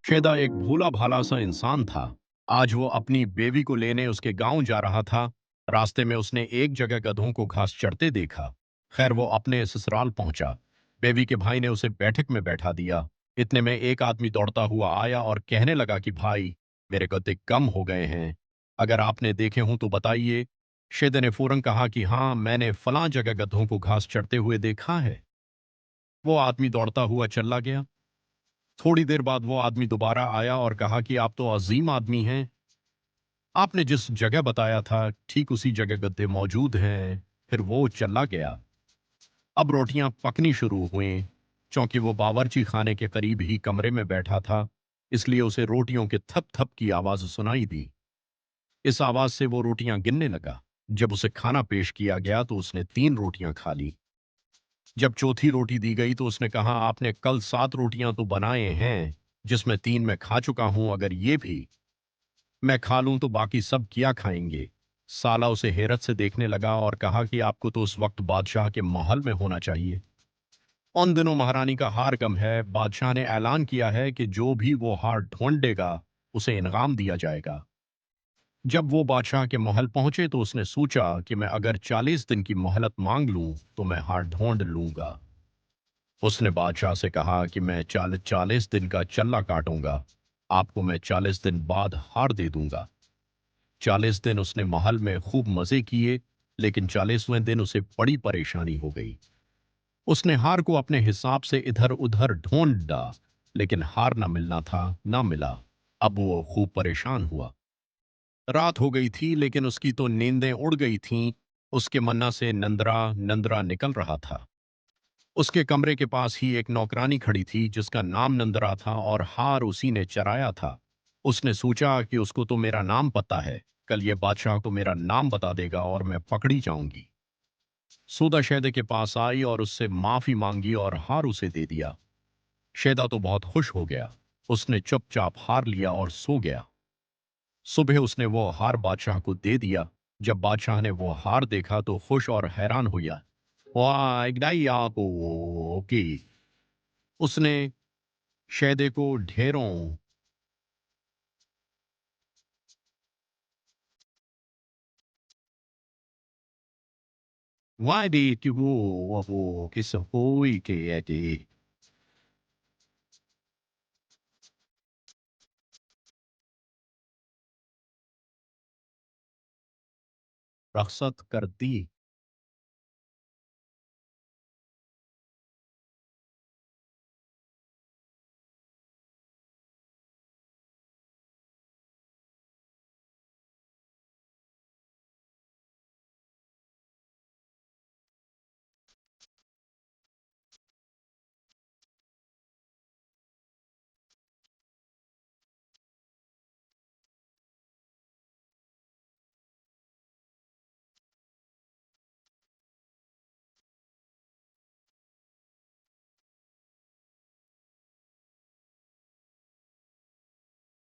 शेदा एक भोला भाला सा इंसान था। आज वो अपनी बेबी को लेने उसके गांव जा रहा था। रास्ते में उसने एक जगह गधों को घास चरते देखा। खैर वो अपने ससुराल पहुंचा। बेबी के भाई ने उसे बैठक में बैठा दिया। इतने में एक आदमी दौड़ता हुआ आया और कहने लगा कि भाई, मेरे गधे कम हो गए हैं। अगर आपने देखे हों तो बताइए। शेदे ने फौरन कहा कि हाँ, मैंने फलां जगह गधों को घास चरते हुए देखा है। वो आदमी दौड़ता हुआ चला गया। थोड़ी देर बाद वो आदमी दोबारा आया और कहा कि आप तो अजीम आदमी हैं। आपने जिस जगह बताया था ठीक उसी जगह गद्दे मौजूद हैं। फिर वो चला गया। अब रोटियां पकनी शुरू हुई। क्योंकि वो बावर्ची खाने के करीब ही कमरे में बैठा था, इसलिए उसे रोटियों के थप थप की आवाज सुनाई दी। इस आवाज से वो रोटियां गिनने लगा। जब उसे खाना पेश किया गया तो उसने 3 रोटियां खा ली। जब चौथी रोटी दी गई तो उसने कहा, आपने कल 7 रोटियां तो बनाए हैं, जिसमें 3 मैं खा चुका हूं। अगर ये भी मैं खा लूं तो बाकी सब क्या खाएंगे। साला उसे हैरत से देखने लगा और कहा कि आपको तो उस वक्त बादशाह के महल में होना चाहिए। उन दिनों महारानी का हार कम है। बादशाह ने ऐलान किया है कि जो भी वो हार ढूंढेगा उसे इनाम दिया जाएगा। जब वो बादशाह के महल पहुंचे तो उसने सोचा कि मैं अगर 40 दिन की मोहलत मांग लूं तो मैं हार ढूंढ लूंगा। उसने बादशाह से कहा कि मैं 40 दिन का चल्ला काटूंगा। आपको मैं 40 दिन बाद हार दे दूंगा। 40 दिन उसने महल में खूब मजे किए, लेकिन 40वें दिन उसे बड़ी परेशानी हो गई। उसने हार को अपने हिसाब से इधर उधर ढूंढा, लेकिन हार ना मिलना था, ना मिला। अब वो खूब परेशान हुआ। रात हो गई थी, लेकिन उसकी तो नींदें उड़ गई थीं। उसके मन्ना से नंदरा नंदरा निकल रहा था। उसके कमरे के पास ही एक नौकरानी खड़ी थी जिसका नाम नंदरा था और हार उसी ने चराया था। उसने सोचा कि उसको तो मेरा नाम पता है, कल ये बादशाह को मेरा नाम बता देगा और मैं पकड़ी जाऊंगी। सूदा शैदे के पास आई और उससे माफी मांगी और हार उसे दे दिया। शैदा तो बहुत खुश हो गया। उसने चुपचाप हार लिया और सो गया। सुबह उसने वो हार बादशाह को दे दिया। जब बादशाह ने वो हार देखा तो खुश और हैरान हुआ। वाह, इगदाई आपो की। उसने शैदे को ढेरों वादी कि वो किस होई के एटी रखसत कर दी।